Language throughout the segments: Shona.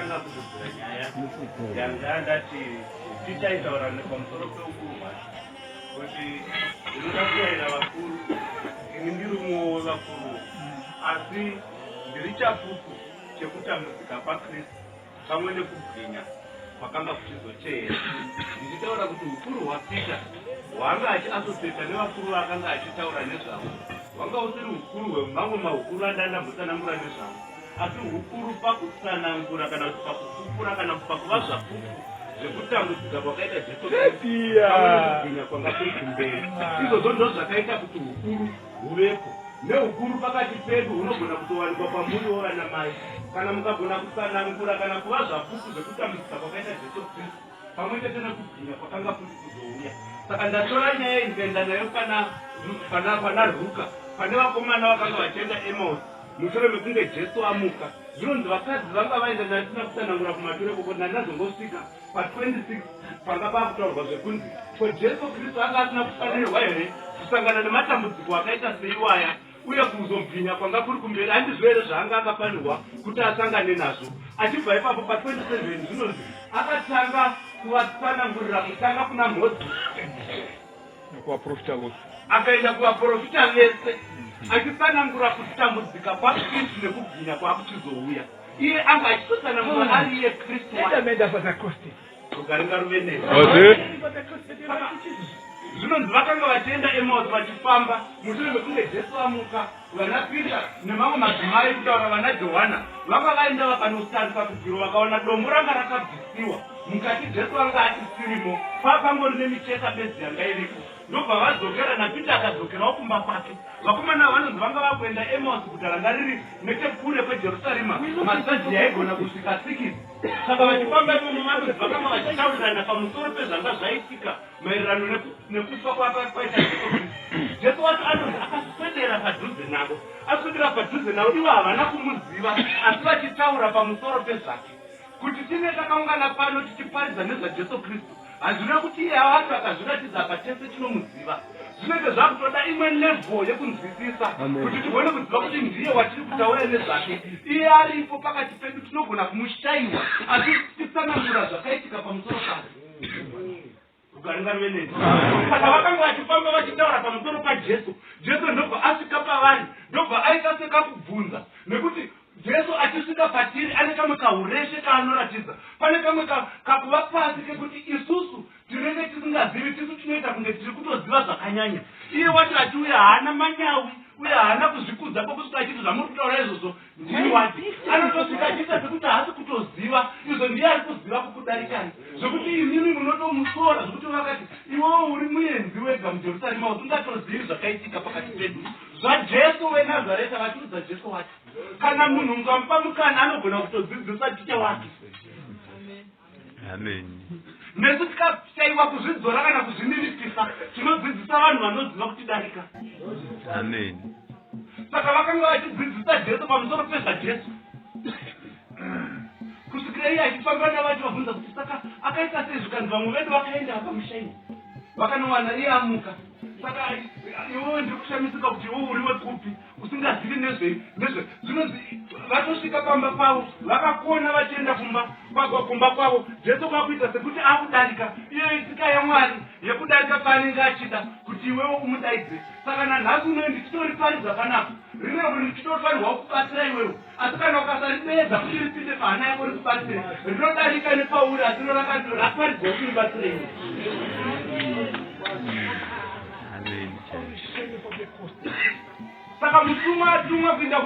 ndakatanga kudzidzira nyaya yanga ndati tichaitaura nepamusoro peukuru hwacho kuti ndinoda kuvaina vakuru ini ndiri umwewo wevakuru asi ndiri chapupu chekutambudzika kwaKristu pamwe nekubwinya kwakanga kuchizoteera ndichitaura kuti ukuru hwaPita hwanga achiasosiyeta nevakuru vakanga achitaura nezvavo hwanga usiri ukuru hwemamwe maukuru andandambotsanangura nezvavo asi hukuru pakutsanangura kana kuti pakupupura kana pakuva zvapupu zvekutambudzika kwakaita Jesu kwanga kuri kumberi izvozvo ndo zvakaita kuti hukuru huvepo neukuru pakati pedu hunogona kutowanikwa pamuriwo vana mai kana mukagona kutsanangura kana kuva zvapupu zvekutambudzika kwakaita Jesu Kristu pamwe chete nekubwinya kwakanga kuri kuzouya. Saka ndatora nyaya iyi ndikaenda nayo pana Ruka pane vakomana vakanga vachienda Emausi mushure mekunge Jesu amuka. Zvinonzi vakadzi vanga vaenda natisina kutsanangura kumature koko ndandazongosvika pa26 panga pakutaurwa zvekunzi ko Jesu Kristu anga asina kufanirwa here kusangana nematambudziko akaita seiwaya uye kuzobwinya kwanga kuri kumberi handizvo here zvaanga akafanirwa kuti asangane nazvo. Achibva ipapo pa27 zvinonzi akatanga kuvatsanangurira kutanga kuna Mozisi nekuvaprofita vose akaenda kuvaprofita vese achitsanangura kutambudzika kwaKristu nekubwinya kwakuchizouya. Iye anga achitotsanangura ari iye Kristu kugaringa ruve nezi. Zvinonzi vakanga vachienda Emausi vachifamba mushure mekunge Jesu amuka. Vana Pita nemamwe madzimai kutaura vana Johana vanga vaenda vakanotarisa kudziro vakaona dombo ranga rakabvisiwa mukati Jesu anga achisirimo pakangori nemicheka bedzi yanga iripo. Ndobva vadzokera naPita akadzokerawo kumba kwake. Vakomana vanonzi vanga vakuenda Emausi guta ranga riri nechekure kweJerusarema masaji yaigona kusvika 6. Saka vachifamba imomo vanonzi vakanga vachitaurirana pamusoro pezvanga zvaitika maererano nekufa kwaita Jesu Kristu. Jesu wacho anonzi akaswedera padhuze navo. Aswedera padhuze navo ivo havana kumuziva asi vachitaura pamusoro pezvake. Kuti tine takaungana pano tichiparidza nezvaJesu Kristu hazvina kuti iye avatu akazviratidza patese tinomuziva. Zvinenge zvakutoda imwe level yekunzwisisa kuti tigone kuziva kuti ndiye watiri kutaura nezvake. Iye aripo pakati pedu tinogona kumushayiwa asi titsanangura zvakaitika pamusoro pake. Kugaringa ruve nezi. Kana vakanga vachifamba vachitaura pamusoro paJesu, Jesu ndobva asvika pavari ndobva aita sekakubvunza nekuti Jesu achisvika patiri ane kamwe kahureshe kaanoratidza. Pane kamwe kakuva pasi kekuti isusu tinenge tisingazivi tisu tinoita kunge tiri kutoziva zvakanyanya. Iye wati achiuya haana manyawi uye haana kuzvikudza kwokusvika achiti zvamuri kutaura izvozvo ndini wati. Anotosvika achiita sekuti haasi kutoziva izvo ndiye ari kuziva kukudarikani. Zvokuti imimi munotomusora zvokuti vakati iwewo uri muenzi wega muJerusarema usingatozivi zvakaitika pakati pedu. ZvaJesu weNazareta vachiudza Jesu wati kana munhu mukamupa mukana anogona kutodzidzisa ticha wake. Amen. Nesu tikashaiwa kuzvidzora kana kuzvininipisa tinodzidzisa vanhu vanoziva kutidarika. Amen. Saka vakanga vachidzidzisa Jesu pamusoro pezvaJesu. Kusvikira iye achifamba navacho vabvunza kuti saka akaita sei zvikanzi vamwe vedu vakaenda vakamushayiwa vakanowana iye amuka. Saka iwewe ndiri kushamisika kuti iwewe uriwe kupi usingazivi nezve zvinonzi vatosvika pamba pavo vakakona vachienda kumba kwavo. Jesu kwakuita sekuti akudarika iyo tsika yaMwari yekudarika paanenge achida kuti iwewe umudaidze. Saka nanhasi unoendi titoriparidza panapa rimwe ndichitorifanirwa kubatsira iwewe asi kana ukasaripedza kuti ripinde pahana yako rikubatsire rinodarika nepauri asi rakaparidzwa kuti ribatsire iwe. Saka mutumwa atumwa kuenda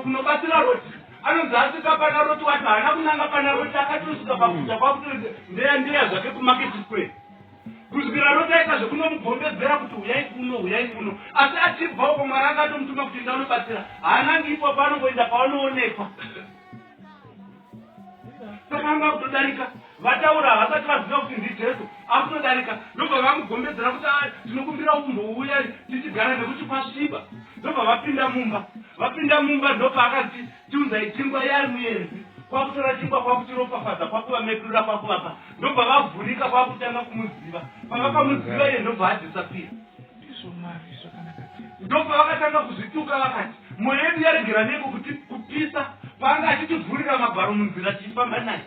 kunobatsira Roti anonzi asvika pana Roti wati haana kunanga pana Roti akatosvika pakuta kwakuti ndeya zvake kumaketi square. Kusvikira Roti aita zvekunomugombedzera kuti uyai kuno asi achibva uko Mwari akatomutuma kuti ndaunobatsira haanangi ipo panongoenda paanoonekwa. Saka anga kutodarika vataura havasati vaziva kuti ndiJesu akutodarika ndobva vamugombedzera kuti tinokumbira umbouya tichigara nekuti kwasviba. Ndobva vapinda mumba ndobva akati tiunzai chingwa yari muenzi kwakutora chingwa kwakutiropafadza kwakuvamekurira kwakuvapa ndobva vavhurika kwakutanga kumuziva. Pavakamuziva iye ndobva adhisapira. Ndobva vakatanga kuzvituka vakati mwoyo yedu yaregera neko kupisa paanga achitivhurira takavhurira magwaro munzira tichifamba naye.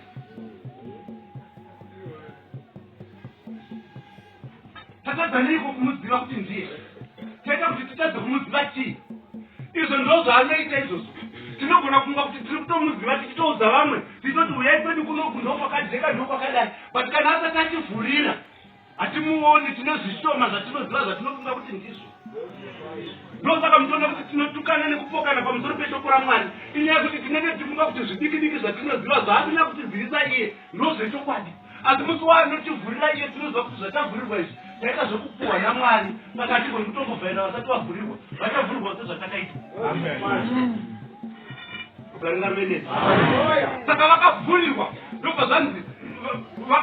Tatadzaniko kumuziva kuti ndiye? Taita kuti titadze kumuziva chii? Izvo ndozvaanoita izvozvo. Tinogona kunga kuti tiri kutomuziva tichitoudza vamwe tichitoti uyai kwedu kunoku ndokwakajeka ndokwakadai, but kana asati ativhurira hatimuoni, tinozvishoma zvatinoziva zvatinofunga kuti ndizvo. Ndosaka mutoona kuti tinotukana nekupokana pamusoro peshoko raMwari inyaya yekuti tinenge tichifunga kuti zvidiki diki zvatinoziva zvaasina kutivhirisa iye ndozvechokwadi. Asi musi waanotivhurira iye tinoziva kuti zvatavhurirwa izvi taita zvekupuhwa naMwari, saka tigoni kutongobvaira vasati vavhurirwa vachavhurirwa sezvatakaita. Saka vakavhurirwa ndobva zvanzi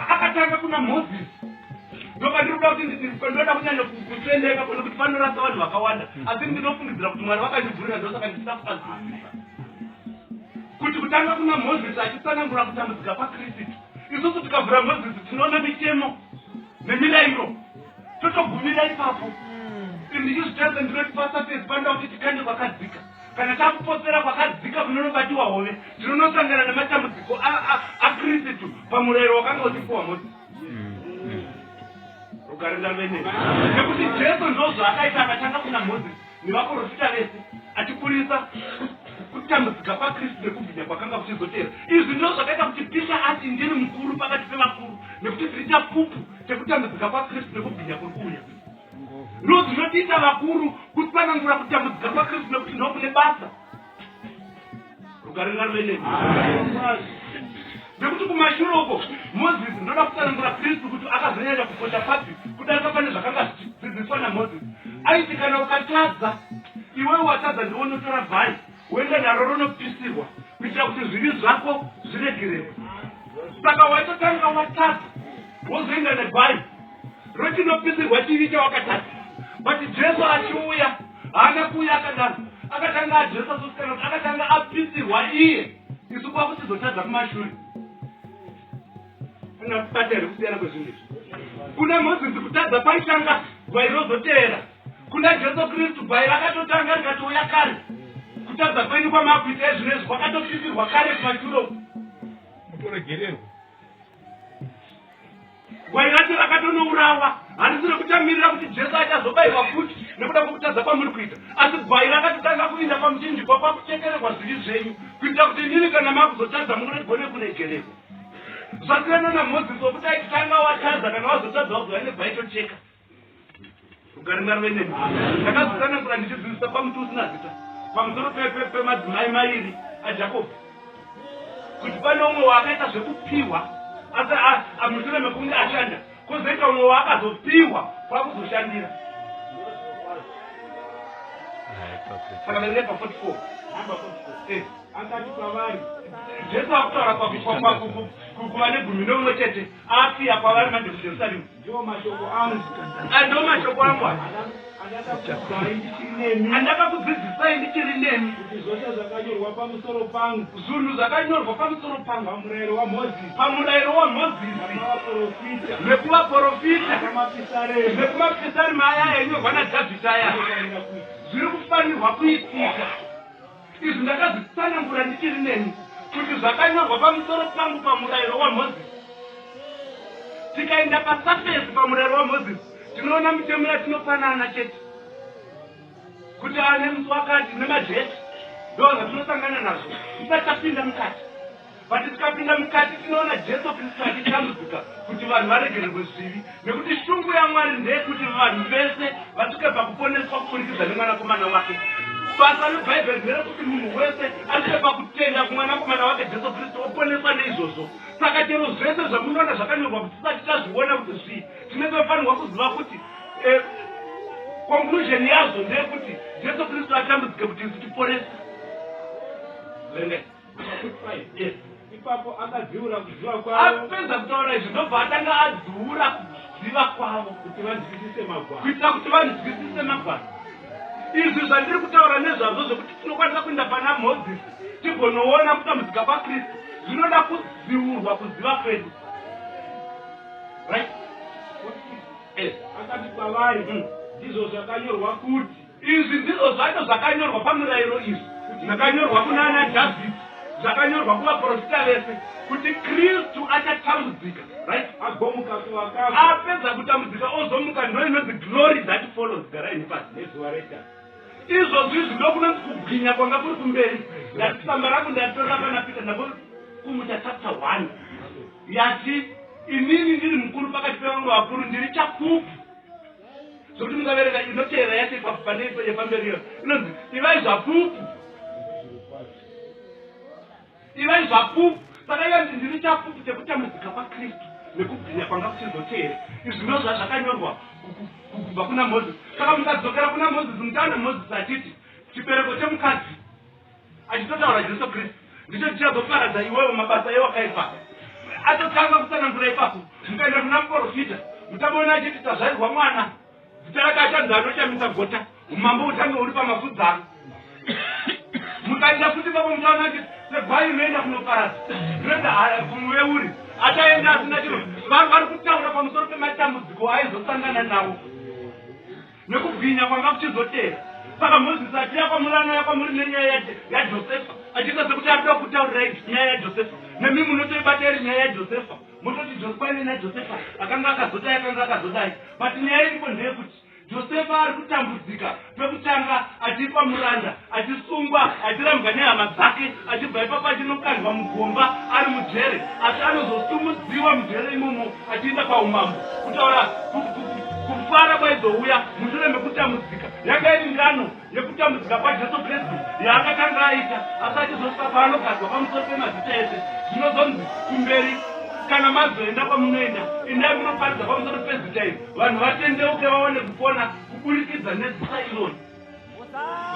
akatanga kuna Mozisi. Ndoba ndinoda kuti ndoda kunyanya kutendeka kuno kuti panorasa vanhu vakawanda, asi ndinofungidzira kuti Mwari vakandivhurira ndosaka ndisina kukazivisa kuti kutanga kuna Mozisi achitsanangura kutambudzika kwaKristu. Isusu tikavhura Mozisi tinoona mitemo nemirayiro totogumira ipapo. Ndichizvitaridza ndinoti pasapesi panoda kuti tikande kwakadzika. Kana takupotsera kwakadzika kunonobatiwa hove tinonosangana nematambudziko aKristu pamurayiro wakanga uchipuwa Mozisi. Ukarinda mene nekuti Jesu ndozvaakaita akatanga kuna Mozisi nevaprofita vese achipurisa kutambudzika kwaKristu nekubwinya kwakanga kuchizotera. Izvi ndozvakaita kuti Pisha ati ndini mukuru pakati pemakuru, nekuti tiri chapupu chekutambudzika kwaKristu nekubwinya kuri kuuya. Ndozvinotiita vakuru kutsanangura kutambudzika kwaKristu nekuti ndokune basa. Ukarinda mene nekuti kumashure uko Mozisi ndoda kutsanangura Kristu kuti akazonyanya kukosha papi kudarika pane zvakanga zvidzidziswa naMozisi. Aiti kana ukatadza iwe watadza ndionotora bhari woenda naro ronopisirwa kuitira kuti zvivi zvako zviregererwe. Saka waitotanga watadza wozoenda nebhari rochinopisirwa chivi chawakatadza. But Jesu achiuya haana kuuya akadaro, akatanga adresa sosikana kuti akatanga apisirwa iye isu kwakutizotadza kumashure. Unakupata here kusiyana kwezvinhu izvi. Kuna Mozisi kutadza paitanga gwai rozotera. Kuna Jesu Kristu gwai rakatotanga rikatouya kare. Kutadza kwenyu kwamakuita ezvinezvi kwakatopisirwa kare kumashure. Mutoregererwa. Gwai racho rakatonourawa. Handisi rekutamirira kuti Jesu achazobairwa futi nekuda kwokutadza kwamuri kuita. Asi gwai rakatotanga kuinda pamuchinjikwa pakuchekererwa zvivi zvenyu kuitira kuti nini kana makuzotadza mugone kuregererwa. Zvasiyana naMozisi wokuti aitanga watadza kana wazotadza wagara nebhaitocheka. Ukarinda mene ndakazotsanangura ndichidzidzisa pamuti usina zita pamusoro pemadzimai mairi aJakobho kuti pane umwe waakaita zvekupiwa asi mushure mekunge ashanda, kwozoita umwe waakazopiwa kwakuzoshandira. Saka verenga pa 44 namba 44 akati kwavari Jesu akutaura kuvane 11 chete afiya kwavari manje kuJerusarema. Ndiwo mashoko angu. Ndo mashoko angu. Andakakudzidzisai ndichiri nemi kuti zvose zvakanyorwa pamusoro pangu, zvinhu zvakanyorwa pamusoro pangu pamurayiro waMozisi nekuvaprofita nekumapisarema aya enyorwa naDhavhidhi aya zviri kufanirwa kuitika. Izvi ndakazvitsanangura ndichiri nemi kuti zvakanyorwa pamusoro pangu pamurayiro waMozisi. Tikaenda pasapesi pamurayiro waMozisi tinoona mitemo yatinofanana chete kuti ane musi wakati nemajeti ndo zvatinosangana nazvo tisati tapinda mukati. But tikapinda mukati tinoona Jesu Kristu achitambudzika kuti vanhu varegererwe zvivi, nekuti shungu yaMwari ndeyekuti vanhu vese vasvike pakuponeswa kuburikidza nemwanakomana wake. Basa reBhaibheri nderekuti munhu wese asvike pakutenda kumwanakomana wake Jesu Kristu oponeswa neizvozvo. Saka chero zvese zvamunoona zvakanyorwa kuti tisati tazviona kuti zvii, tinenge tofanirwa kuziva kuti conclusion yazvo ndeyekuti Jesu Kristu atambudzike kuti isu tiponese. Yes. Ipapo akadziura kuziva kwavo. Apedza kutaura izvi ndobva atanga adziura kuziva kwavo kuti vanzwisise magwaro, kuitira kuti vanzwisise magwaro. Izvi zvandiri kutaura nezvazvo zvokuti tinokwanisa kuenda pana Mozisi tigonoona kutambudzika kwaKristu zvinoda kudziurwa kuziva kwedu. Right? Akati kwavari ndizvo zvakanyorwa kuti izvi ndizvo zvacho zvakanyorwa pamurayiro izvi zvakanyorwa kuna ana Dhavhidhi zvakanyorwa kuvaprofita vese kuti Kristu achatambudzika, right? Apedza kutambudzika ozomuka, ndoinonzi glory that follows. Garai nepasi nezuva reta izvozvi ndokunonzi kubwinya kwanga kuri kumberi. Ndatisamba rangu ndatora pana Peter ndabo kumucha chapter 1 yati inini ndiri mukuru pakati pevamwe vakuru, ndiri chapupu zvokuti mungavereka inoteera yati pamberiyo inonzi ivai zvapupu, ivai zvapupu. Saka iyanzi ndiri chapupu chekutambudzika kwaKristu nekubwinya kwanga kuchizoteera. Izvi ndozva zvakanyorwa kubva kuna Mozisi. Saka mukadzokera kuna Mozisi, mutaona Mozisi achiti chibereko chemukadzi achitotaura Jesu Kristu ndicho chichazoparadza iwewe mabasa ewakaipa. Atotanga kutsanangura ipapo, mukaenda kuna muprofita mutamboona achiti tazvarirwa mwana, zita rake achanzi anochamisa gota, umambo utange uri pamafudzano. Mukaenda futi papo mutaona achiti segwai inoenda kunoparadza, zvinoenda kumuveuri achaenda asina chiro. Vanhu vari kutaura pamusoro pematambudziko aizosangana nawo nekubwinya kwanga kuchizoteera. Saka Mozisi achiyakwamurana yakwamuri nenyaya yaJosefa, achiita sekuti arikuda kutaurirai nyaya yaJosefa. Nemi munotoibata iri nyaya yaJosefa, mototi Josefa ine naJosefa akanga akazodai. But nyaya iripo ndeyekuti Josefa ari kutambudzika pekutanga, achipa muranda, achisungwa, achirambwa nehama dzake, achibva ipapo achinokandwa mugomba ari mujere, asi anozosumudziwa mujere imomo achienda paumambo. Kutaura kufara kwaizouya mushure mekutambudzika. Yanga iri ngano yekutambudzika kwaJesu Kristu yaakatanga aita, asi achizosvika paanogadzwa pamusoro pemazita ese. Zvinozonzi kumberi kana mazoenda kwamunoenda, endai munoparidza pamusoro pezita iri, vanhu vatendeuke vaone kupona kuburikidza nezita ironi.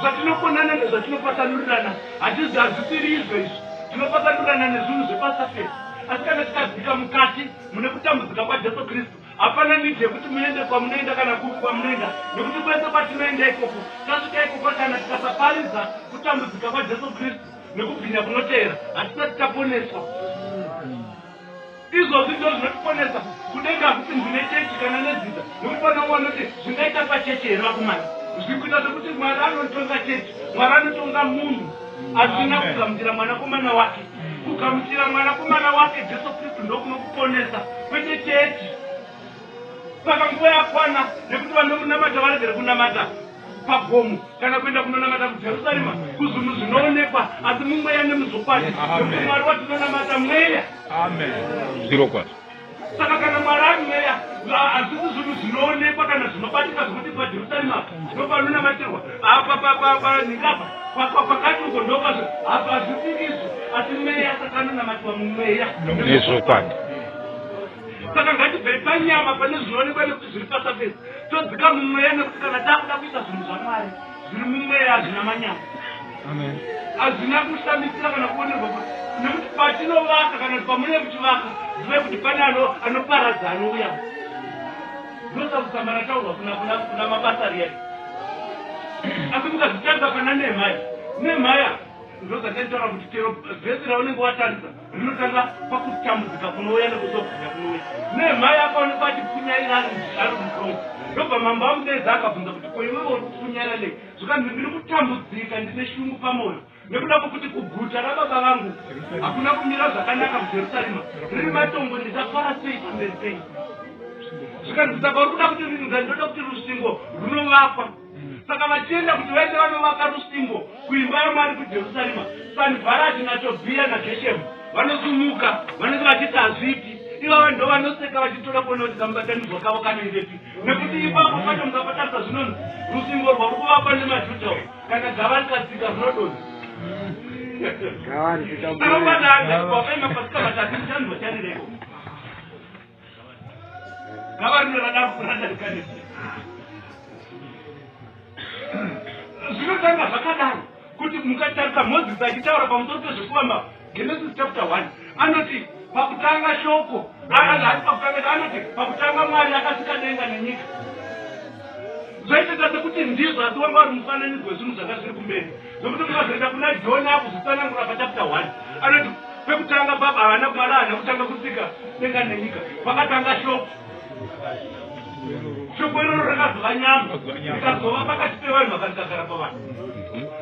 Zvatinokonana nezvatinopasanurirana hazvisiri izvo izvi. Tinopasanurirana nezvinhu zvepasafesi, asi kana tikadzika mukati mune kutambudzika kwaJesu Kristu, hapana nidi yekuti muende kwamunoenda kana kupi kwamunoenda, nekuti kwese kwatinoenda ikoko tasvika ikoko kana tikasaparidza kutambudzika kwaJesu Kristu nekubwinya kunoteera, hatisati taponeswa. Izvozvi ndo zvinotiponesa kudenga kuti ndine chechi kana nezita, nekuti pana umwe anoti zvingaita pachechi here vakomana. Zviri kuita zvekuti Mwari anotonga chechi, Mwari anotonga munhu asina kugamuchira mwanakomana wake. Kugamuchira mwanakomana wake Jesu Kristu ndokunokuponesa, kwete chechi. Saka nguva yakwana nekuti vanomunamata varegere kunamata pagomo kana kuenda kunonamata kuJerusarema kuzvinhu zvinoonekwa, asi mumweya nemuzokwadi, nekuti Mwari watinonamata mweya. Amen. Zero kwazvo. Saka kana Mwari ari mweya, hazvisi zvinhu zvinoonekwa kana zvinobatika zvokuti paJerusarema ndopanonamatirwa ningapa kwakati uko ndopazvo hazvisi izvo, asi mweya saka anonamatirwa mumweya nezvokwadi. Saka ngatibvei panyama pane zvinoonekwa nekuti zviri pasafesi, todzika mumweya, nekuti kana takuda kuita zvinhu zvaMwari zviri mumweya hazvina manyama, hazvina kushamisira kana kuonerwa kuti, nekuti patinovaka kana pamune kuchivaka zive kuti pane anoparadza anouya. Ndinosa kusamba nataurwa kuna mabasa riyai. Asi mukazvitarisa pana Nehemaya ndozvatenditaura kuti chero vhesi raunenge watarisa rinotanga pakutambudzika kunouya nekuzobwinya kunouya. Nehemaya akaonekwa achipfunyaira ari muprofita, ndobva mambo amudedza akabvunza kuti ko iwewe uri kupfunyaira nei? Zvikanzi ndiri kutambudzika, ndine shungu pamwoyo nekuda kwokuti kuguta rababa vangu hakuna kumira zvakanaka muJerusarema, riri matongo, ndisafara sei pamberi penyu. Zvikanzi saka uri kuda kuti ndoda kuti rusvingo runovakwa. Saka vachienda kuti vaende vanovaka rusvingo kuimba yaMwari kuJerusarema, Sanibharati naTobhiya naGeshemu vanosumuka, vanenge vachiti hazviti. Ivava ndo vanoseka vachitoda kuona kuti kamubatanidzwa kavo kanengepi, nekuti ipapo pacho mukapatarisa zvinonzi rusvingo rwari kuvakwa nemaJudha, kana gava rikatsika zvinodonha. Anofanaaaaima pasika vatatu nichanzwa chanireko gava rino radarikadesi. Zvinotanga zvakadaro kuti mukatarisa Mozisi achitaura pamusoro pezvekuvamba, Genesis chapter 1 anoti pakutanga shoko, anoti pakutanga Mwari akasika denga nenyika. Zvaitita sekuti ndizvo, asi wanga uri mufananidzo wezvinhu zvanga zviri kumberi. Zvokuti mukazoenda kuna Jona kuzvitsanangura pachapter 1 anoti pekutanga baba havana Mwari haana kutanga kusika denga nenyika, pakatanga shoko. Shoko iroro rakazova nyama rikazova pakati pevanhu vakarikagara pavanhu.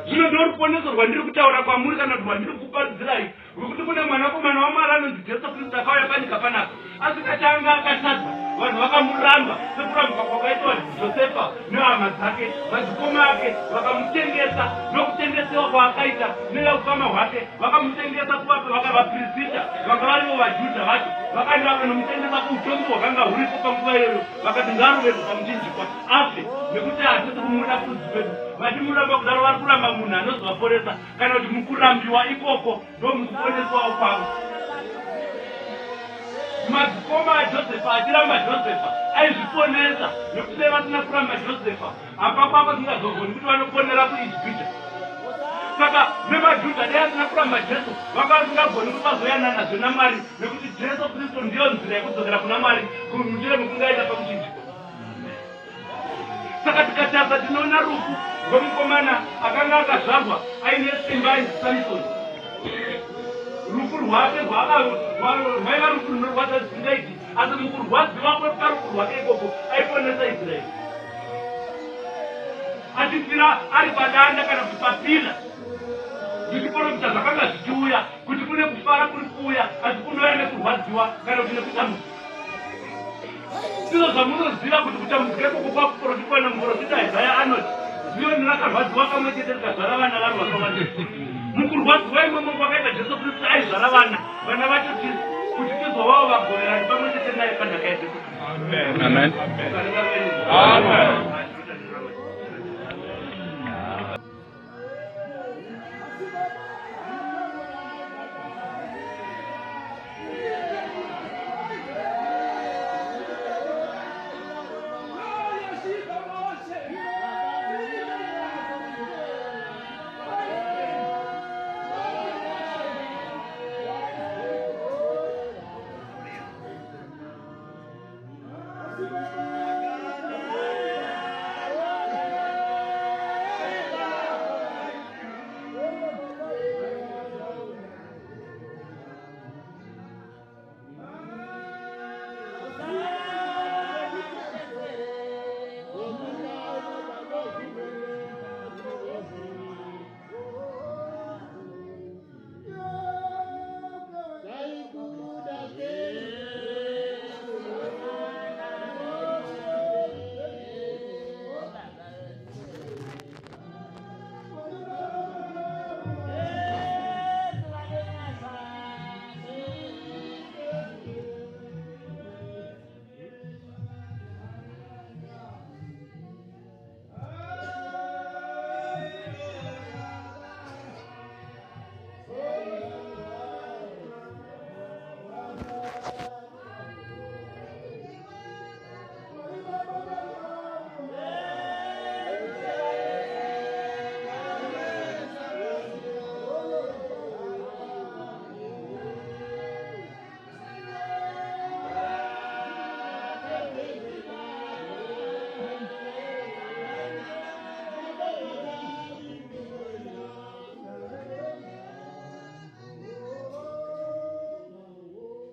zvino ndoriponeso rwandiri kutaura kwamuri kana kuti rwandiri kuparidzirai rwekuti kune mwanakomana waMwari anonzi Jesu Kristu akauya panyika panapa asi katanga akatadza vanhu vakamuramba sekurambwa kwakaitwa Josefa nehama dzake madzikoma ake vakamutengesa nokutengesewa kwaakaita neukama hwake vakamutengesa kuvape vakavapirisita vanga varivo vaJudha vacho vakaenda vanomutengesa kuutongi hwakanga huripo panguva iyoyo vakati ngaroveko pamuchinjikwa afe nekuti hatisi kumuda kurudzi kwedu vatimuramba kudaro vari kuramba munhu anozovaporesa kana kuti mukurambiwa ikoko ndo mukuponeswawo kwavo madzikoma aJosefa achiramba Josefa aizviponesa nekuti dai vasina kuramba Josefa apapo apa singazogoni kuti vanoponera kuIjipita saka nemaJudha dai asina kuramba Jesu vanga vasingagoni kuti vazoyanana nazvo naMwari nekuti Jesu Kristu ndiyo nzira yekudzokera kuna Mwari mushure mekungaita pamuchinjikwa saka tikatarisa tinoona rufu rwomukomana akanga akazvarwa aine simba ainzi Samusoni rufu rwake rwaiva rufu runorwadza zvisingaiti asi mukurwadziwa kweparufu rwake ikoko aiponesa Israeri achifira ari padanda kana kuti papina zvichiprofita zvakanga zvichiuya kuti kune kufara kuri kuuya asi kunouya nekurwadziwa kana kuti nekutambudzika ndizvo zvamunoziva kuti kutambudzika ikoko kwakuprofitwa nemuprofita Isaya anoti zvioni rakarwadziwa kamwe chete rikazvara vana vanhu vakawanda mukurwadziwa imomo kwakaita Jesu Kristu aizvara vana vacho kuti tizovawo vagoverani pamwe chete naye panhaka yaJesu Kristu. Amen. Amen.